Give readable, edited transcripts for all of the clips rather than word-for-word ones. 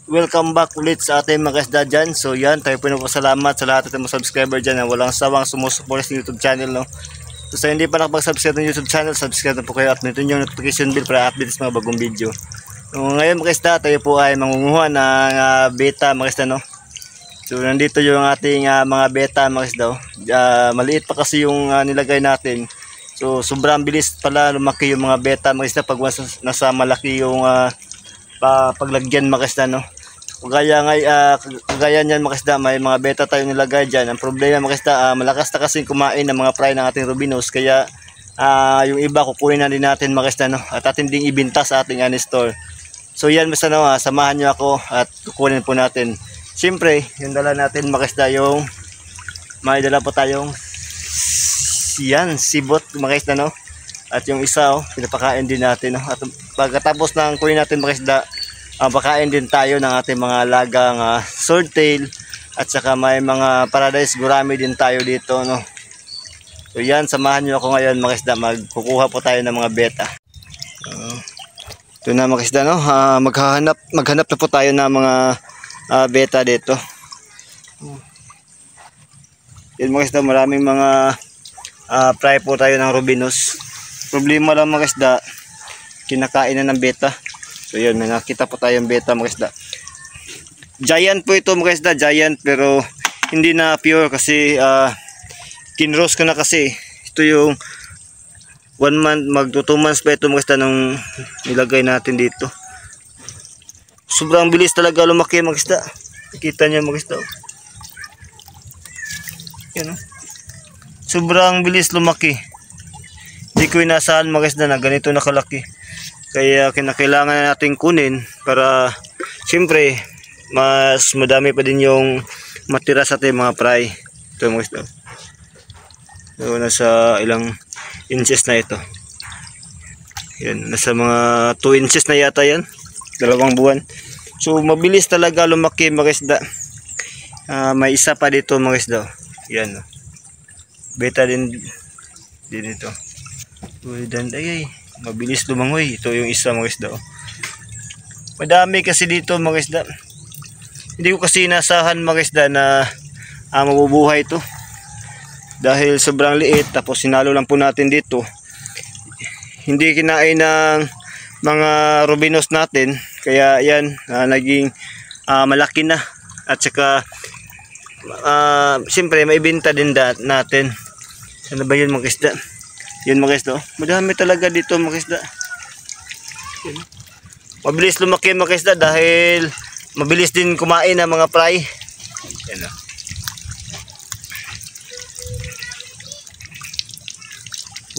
Welcome back ulit sa ating mga kasda dyan. So yan, tayo pinapasalamat sa lahat ng mga subscriber dyan na walang sawang sumusuporta sa YouTube channel, no? So sa hindi pa nakapag-subscribe ng YouTube channel, subscribe na po kayo at nito yung notification bell para update sa mga bagong video. So ngayon mga kasda, tayo po ay mangunguha ng beta mga kasda, no? So nandito yung ating mga beta mga kasda, oh. Maliit pa kasi yung nilagay natin. So sobrang bilis pala lumaki yung mga beta mga kasda pag nasa malaki yung paglagyan mga kasda, no? Kagaya niyan mga kasda, may mga beta tayo nilagay dyan. Ang problema mga kasda, malakas na kasi kumain ng mga fry ng ating rubinos, kaya yung iba kukunin na din natin mga kasda, no? At atin ding ibinta sa ating store. So yan basta, no, samahan nyo ako at kukunin po natin. Siyempre yung dala natin mga kasda, yung may dala po tayong yan, sibot mga kasda, no? At yung isa, pinapakain din natin, no? At pagkatapos ng kunin natin mga kasda, pakain din tayo ng ating mga lagang swordtail at saka may mga paradise gurami din tayo dito, no? So yan, samahan nyo ako ngayon mga kasda, magkukuha po tayo ng mga beta. Ito na mga kasda, no? Maghanap na po tayo ng mga beta dito. Yan mga kasda, maraming mga fry po tayo ng rubinos. Problema lang mga kasda, kinakain na ng beta. So yun, may nakita po tayong beta mga kasda. Giant po ito mga kasda, giant, pero hindi na pure kasi kinroast ko na kasi. Ito yung 1 month, magto 2 months pa ito mga kasda nung nilagay natin dito. Sobrang bilis talaga lumaki mga kasda. Kita nyo mga kasda. Yan, sobrang bilis lumaki. Hindi ko inasahan mga kasda na ganito nakalaki. Kaya kinakailangan na natin kunin para siyempre mas madami pa din yung matira sa ating mga fry. Ito mga kasda. So nasa ilang inches na ito. Yan, nasa mga 2 inches na yata yan. 2 buwan. So mabilis talaga lumaki mga kasda. May isa pa dito mga kasda. Yan. Beta din dito. Uy, danday. Mabilis lumangoy. Ito yung isa mga kasda. Madami kasi dito mga kasda. Hindi ko kasi inasahan mga kasda na mabubuhay ito. Dahil sobrang liit. Tapos sinalo lang po natin dito. Hindi kinain ng mga rubinos natin. Kaya yan, naging malaki na. At saka siyempre maibenta din natin. Ano ba yun mga kasda? Yun mga kasda, madami talaga dito mga kasda. Mabilis lumaki mga kasda dahil mabilis din kumain ng mga fry. Yan,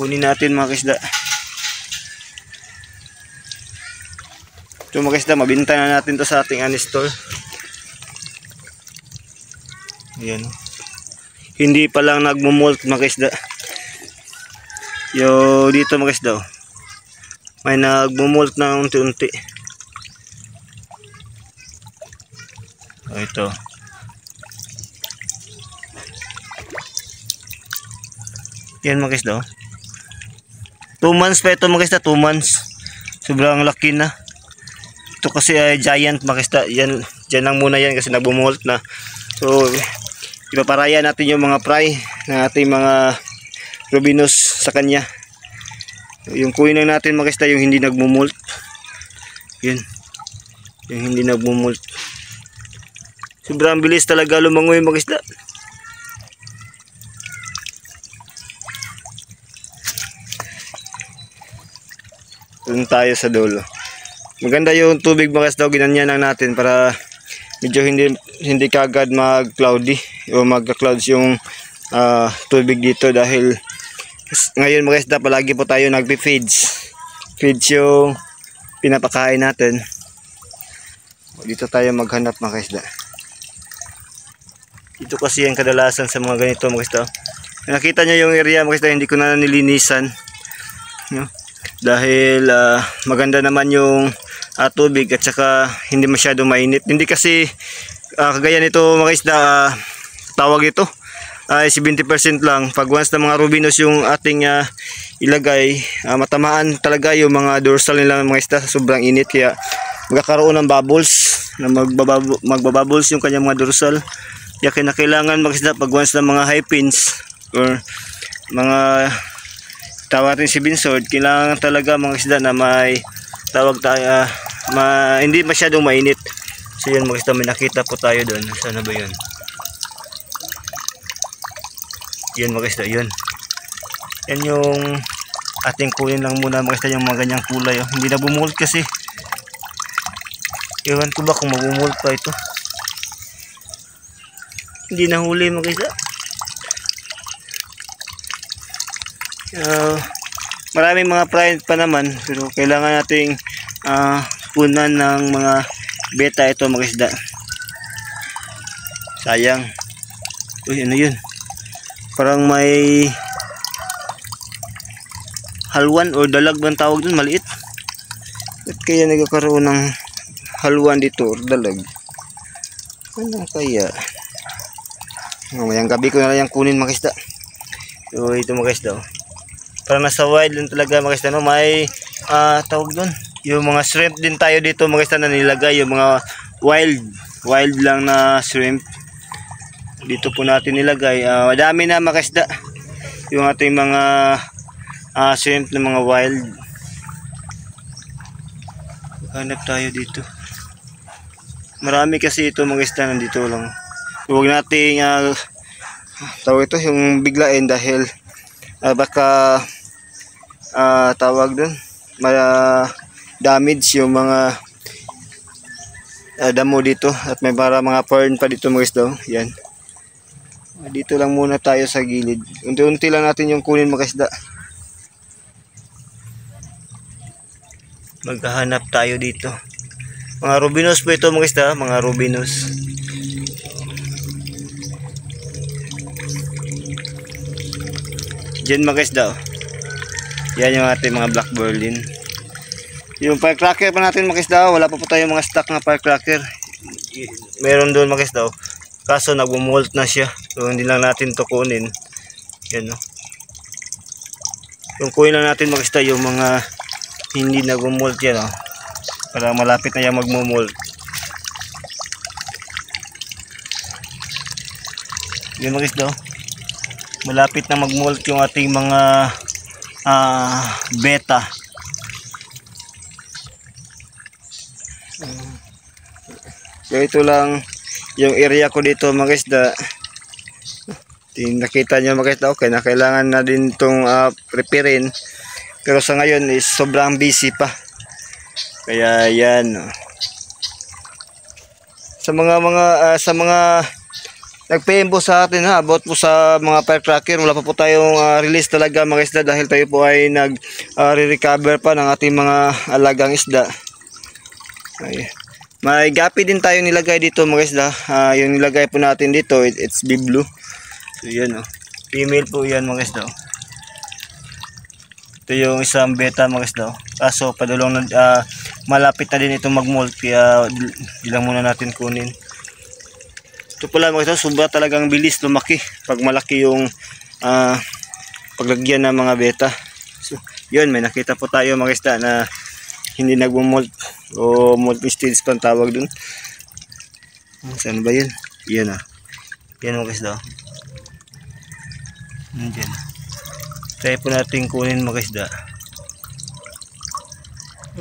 kunin natin mga kasda. Ito mga kasda, mabinta na natin to sa ating store. Ayan. Hindi pa lang nagmumolt mga kasda. Yo, dito mga kasda, may nagmumolt na unti-unti. Ito. Yan mga kasda. 2 months pa ito mga kasda, 2 months. Sobrang laki na. Ito kasi ay giant mga kasda. Yan, dyan lang muna yan kasi nagmumolt na. So, ipaparaya natin yung mga fry na ating mga rubinos sa kanya. Yung kunin lang natin mga kasda, yung hindi nagmumolt. Yun. Yung hindi nagmumolt. Sobrang bilis talaga lumangoy mga kasda. Doon tayo sa dulo. Maganda yung tubig mga kasda, ginanyan lang natin para medyo hindi kagad mag-cloudy o mag-clouds yung tubig dito dahil ngayon mga kasda palagi po tayo nagpi-feeds. Feeds yung pinapakain natin. Dito tayo maghanap mga kasda. Dito kasi yung kadalasan sa mga ganito mga kasda. Nakita nyo yung area mga kasda, hindi ko na nilinisan. No? Dahil maganda naman yung tubig at saka hindi masyado mainit. Hindi kasi kagaya nito mga kasda, tawag ito ay 70% lang. Pag once na mga rubinos yung ating ilagay, matamaan talaga yung mga dorsal nila mga isda, sobrang init. Kaya magkakaroon ng bubbles na magbabubbles yung kanyang mga dorsal. Kaya kinakailangan mga isda pag once na mga high pins or mga tawag natin si Binsword, kailangan talaga mga isda na may tawag tayo hindi masyadong mainit. So yun mga isda, may nakita po tayo doon. Sana ba yun? Yun mga isda, yun. Yan yung ating kunin lang muna mga isda, yung mga ganyang kulay. Oh. Hindi na bumuhold kasi. Ewan ko ba kung mag-bumuhold pa ito. Hindi na huli mga isda. Maraming mga pride pa naman, pero kailangan nating punan ng mga beta ito mga isda. Sayang. Uy, ano yun? Parang may halwan o dalag bang tawag dun, maliit. At kaya nagkakaroon ng halwan dito or dalag? Ano kaya? Mamayang gabi ko na lang yung kunin mga isda. So ito mga isda, oh. Parang nasa wild din talaga mga isda, no? May tawag dun, yung mga shrimp din tayo dito mga isda na nilagay, yung mga wild lang na shrimp dito po natin nilagay. Madami na mga isda yung ating mga shrimp na mga wild. Hanap tayo dito, marami kasi ito mga isda nandito lang. Huwag nating tawag ito yung biglain dahil baka tawag dun damage yung mga damo dito, at may para mga fern pa dito mga isda. Yan, dito lang muna tayo sa gilid, unti-unti lang natin yung kunin mga isda. Maghahanap tayo dito, mga rubinos po ito mga isda, mga rubinos. Diyan mga isda, oh. Yan yung ating mga black berlin. Yung firecracker pa natin mga isda, wala pa po tayong mga stock na firecracker. Meron doon mga isda, oh. Kaso nagmo-molt na siya, so hindi lang natin to kunin. Yan, oh. Yung kunin lang natin mga isda yung mga hindi nagmo-molt yan, oh. Para malapit na yan magmo-molt. Yan mga isda, oh. Malapit na mag-molt yung ating mga beta. So ito lang yung area ko dito mga isda. Nakita nyo mga isda, okay na kailangan na din itong repairin, pero sa ngayon is sobrang busy pa, kaya yan. Sa mga nagpa-info sa atin about po sa mga firecracker, wala pa po tayong release talaga mga isda, dahil tayo po ay re-recover pa ng ating mga alagang isda. May gapi din tayong nilagay dito mga isda. Yung nilagay po natin dito, it's big blue. So yan, oh. Female po yan mga isda, oh. Ito yung isang beta mga isda, oh. Kaso padulong na malapit na din itong mag-molt, kaya ilang muna natin kunin. Ito pala mga isda, sobra talagang bilis lumaki pag malaki yung paglagyan ng mga beta. So yun, may nakita po tayo mga isda na hindi nagmo-molt o molt stage pang tawag dun. Saan ba yun? Yan, yan mga isda. Yan. Try po natin kunin mga isda.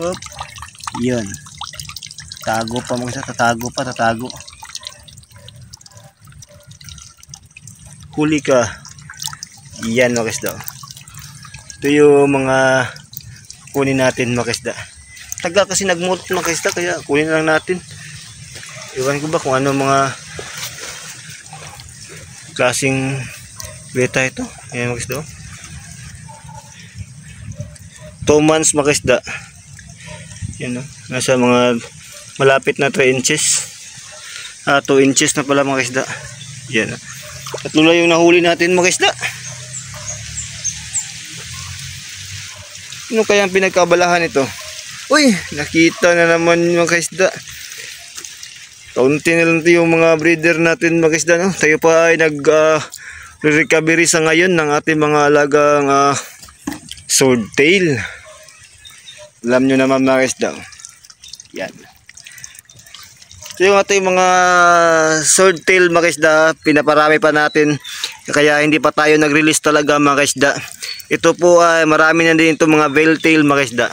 Oop. Yan. Tago pa mga isda. Tatago. Huli ka. Yan mga isda. Ito yung mga kunin natin mga isda. Taga kasi nag-molt mga isda, kaya kunin lang natin. Iwan ko ba kung ano mga klaseng beta ito. Yan mga isda. 2 months mga isda. Yan, nasa mga malapit na 3 inches. 2 inches na pala mga isda. Yan. Tatlo lang yung nahuli natin mga isda. Ano kaya ang pinagkabalahan ito? Uy, nakita na naman mga isda. Kaunti na lang ito yung mga breeder natin mga isda, no? Tayo pa ay nag-recovery sa ngayon ng ating mga alagang swordtail. Alam nyo naman mga isda. Yan. Ito yung ating mga swordtail mga kaisda, pinaparami pa natin kaya hindi pa tayo nag-release talaga mga kaisda. Ito po ay marami na din itong mga veiltail mga kaisda.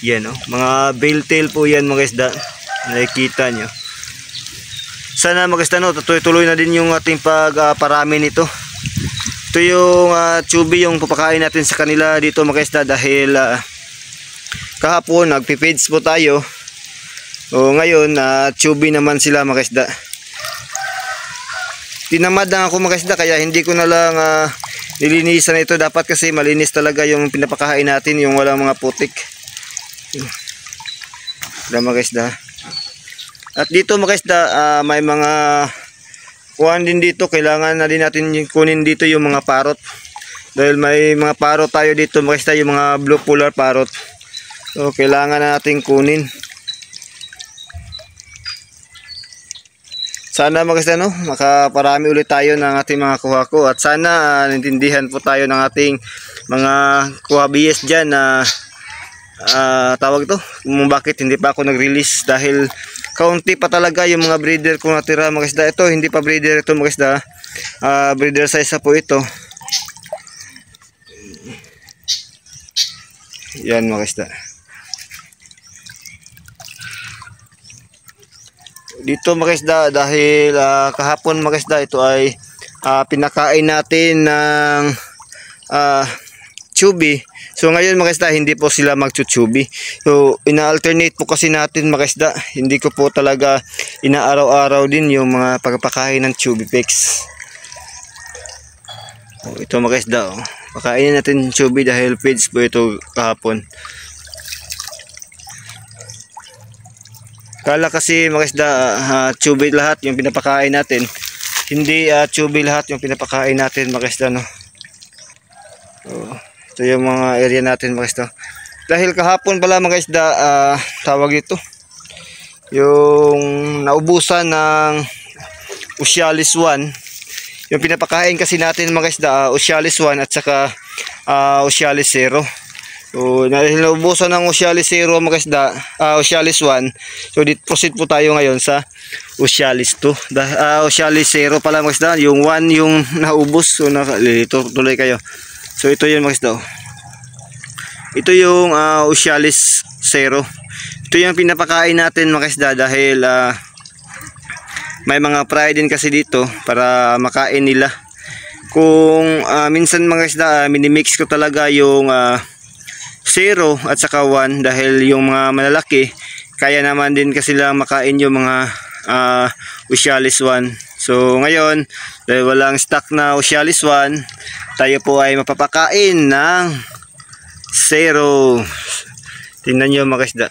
Yan oh, mga veiltail po yan mga kaisda. Nakikita nyo. Sana mga kaisda no, tuloy na din yung ating pagparami nito. Ito yung chubby yung papakain natin sa kanila dito mga kaisda dahil kahapon nagpipids po tayo. O ngayon chubby naman sila mga kaisda. Tinamad na ako mga kaisda kaya hindi ko na lang nilinisan ito. Dapat kasi malinis talaga yung pinapakain natin, yung walang mga putik. Mga kaisda. At dito mga kaisda may mga kuhan din dito. Kailangan na din natin kunin dito yung mga parrot. Dahil may mga parrot tayo dito mga kaisda, yung mga blue polar parrot. So kailangan na natin kunin. Sana mga kaisda no, makaparami ulit tayo ng ating mga kuha-ko. At sana naintindihan po tayo ng ating mga kuha-BS dyan na tawag ito kung bakit hindi pa ako nag-release. Dahil kaunti pa talaga yung mga breeder ko natira mga kaisda. Ito hindi pa breeder ito mga kaisda, breeder size po ito. Yan mga kaisda. Dito mga kaisda dahil kahapon mga kaisda ito ay pinakain natin ng chubby. So ngayon mga kaisda hindi po sila magchuchubi. So ina-alternate po kasi natin mga kaisda. Hindi ko po talaga inaaraw-araw din yung mga pagpakain ng chubby peaks. Ito mga kaisda oh. Pakainin natin chubby dahil feeds po ito kahapon. Kala kasi mga kaisda chubby lahat yung pinapakain natin. Hindi chubby lahat yung pinapakain natin mga kaisda no. So, ito yung mga area natin mga kaisda. Dahil kahapon pala mga kaisda tawag ito yung naubusan ng Ocealis 1. Yung pinapakain kasi natin mga kaisda Ocealis 1 at saka Ocealis 0. So dahil naubusan ng Ocealis 0 mga kaisda, Ocealis 1. So proceed po tayo ngayon sa Ocealis 2. Ocealis 0 pala mga kaisda, yung 1 yung naubos. So ito tuloy kayo. So ito yun mga kaisda. Ito yung Ocealis 0. Ito yung pinapakain natin mga kaisda dahil may mga fry din kasi dito para makain nila. Kung minsan mga kaisda minimix ko talaga yung 0 at saka 1 dahil yung mga malalaki kaya naman din kasi lang makain yung mga Ocealis 1. So ngayon dahil walang stock na Ocealis 1, tayo po ay mapapakain ng 0. Tingnan nyo mga kaisda.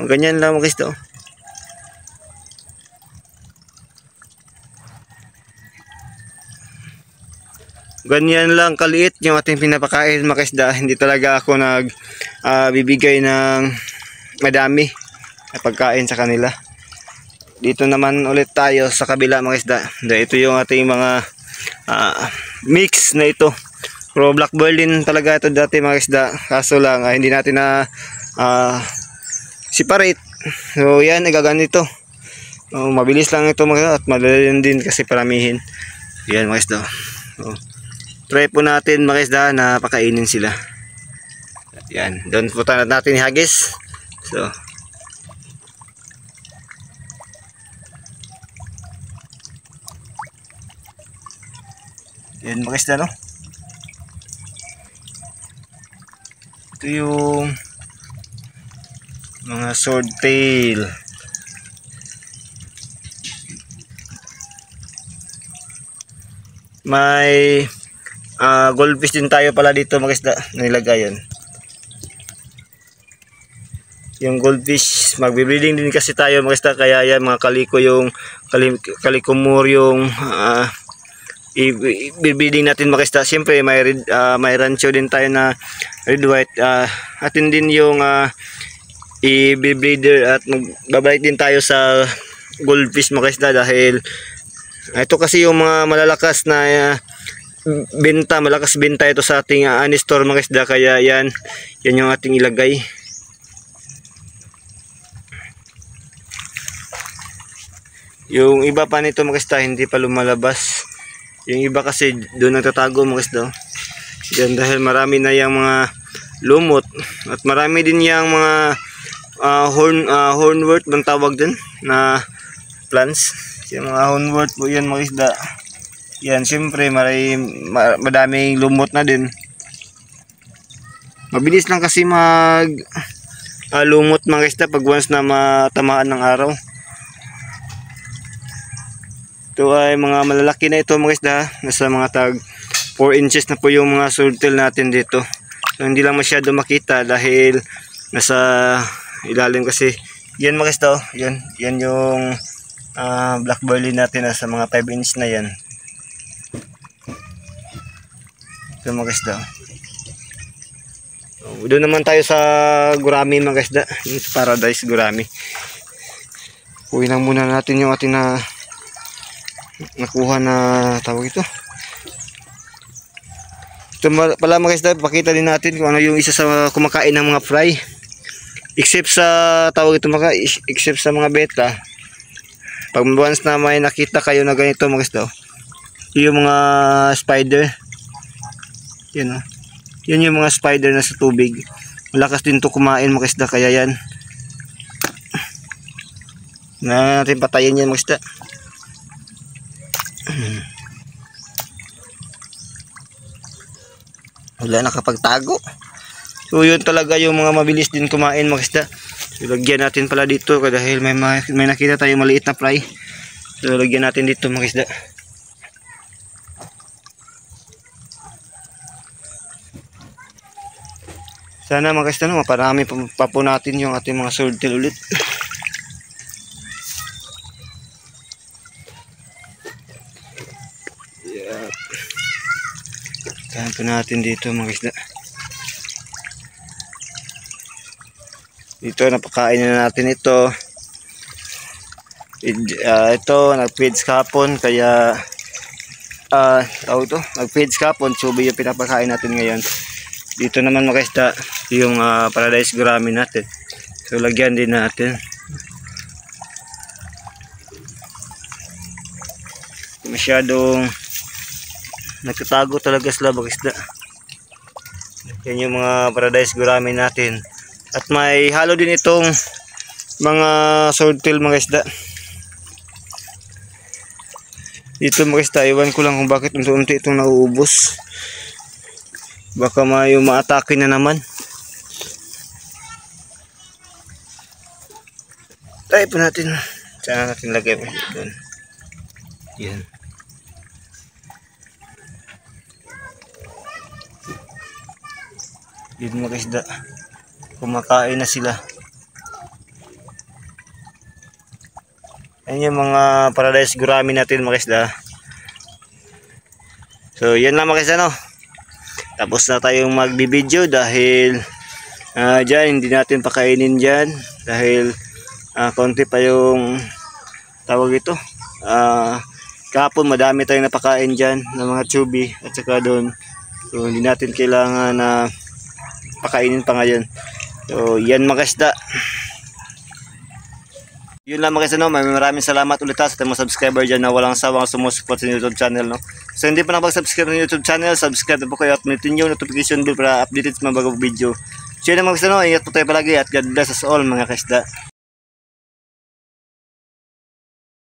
Ganyan lang mga kaisda. Ganyan lang kaliit yung ating pinapakain mga kaisda. Hindi talaga ako bibigay ng madami na pagkain sa kanila. Dito naman ulit tayo sa kabila mga kaisda. Ito yung ating mga mix na ito. Pero black Berlin talaga ito dati mga kaisda. Kaso lang hindi natin na separate. So yan, nagaganito. Mabilis lang ito mga kaisda at madali din kasi paramihin. Yan mga kaisda. Try po natin mga kaisda na pakainin sila. Yan, doon po natin ihagis. So yan mga kaisda no. Ito yung mga swordtail. May goldfish din tayo pala dito mga kaisda, nilagay yun. Yung goldfish, magbe-breeding din kasi tayo mga kaisda, kaya yan mga kaliko yung kalikumur yung i-breeding natin mga kaisda. Siyempre may rancho din tayo na red white, atin din yung i-breeder at magbabalik din tayo sa goldfish mga kaisda dahil ito kasi yung mga malalakas na malakas benta ito sa ating store mga kaisda, kaya yan yung ating ilagay. Yung iba pa nito mga isda hindi pa lumalabas. Yung iba kasi doon nagtatago mga isda. Yan dahil marami na yung mga lumot at marami din yung mga hornwort bang tawag din na plants. Yung mga hornwort po yan mga isda. Yan siyempre madaming lumot na din. Mabilis lang kasi lumot mga isda pag once na matamaan ng araw. Ito ay mga malalaki na ito mga isda. Nasa mga tag 4 inches na po yung mga swordtail natin dito. So hindi lang masyado makita dahil nasa ilalim kasi. Yan mga isda. Yan yung black burley natin nasa mga 5 inch na yan. Ito mga isda. So, doon naman tayo sa gurami mga isda. Yung paradise gurami. Uwi lang muna natin yung ating nakuha na tawag ito. Ito pala mga isda, pakita din natin kung ano yung isa sa kumakain ng mga fry. Except sa tawag ito except sa mga beta. Pag once na may nakita kayo na ganito mga isda, yung mga spider. Yan yan yung mga spider na sa tubig. Malakas din to kumain mga isda, kaya yan na natin patayin yan mga isda. Wala nakapagtago. So yun talaga yung mga mabilis din kumain mga isda. So lagyan natin pala dito dahil may nakita tayo maliit na fly. So lagyan natin dito mga isda. Sana mga isda maparami pa po natin yung ating mga swordtail ulit. Tahan po natin dito mga isda. Dito napakain na natin ito. Ito nag-feeds kahapon kaya nag-feeds kahapon, subi yung pinapakain natin ngayon. Dito naman mga isda yung paradise gurami natin. So lagyan din natin. Masyadong nagtatago talaga sila mga isda. Yan yung mga paradise gurami natin. At may halo din itong mga swordtail mga isda. Dito mga isda, iwan ko lang kung bakit unti-unti itong nauubos. Baka maatake na naman. Try po natin. Saan natin lagay po doon. Yan. Yun mga isda, kumakain na sila. Ayan yung mga paradise gurami natin mga isda. So yan lang mga isda Tapos na tayong magbibideo dahil dyan hindi natin pakainin dyan dahil konti pa yung tawag ito. Kahapon madami tayong napakain dyan ng mga chubby at saka doon. So hindi natin kailangan na pakainin pa ngayon. So yan mga isda. Yun lang mga isda maraming salamat ulit sa ating mga subscriber dyan na walang sawang sumusupport sa YouTube channel So hindi pa nakapag-subscribe ng YouTube channel, subscribe na po kayo at pinutin yung notification bell para updated sa mga bagong video. So yun lang mga isda ingat po tayo palagi at God bless us all mga isda.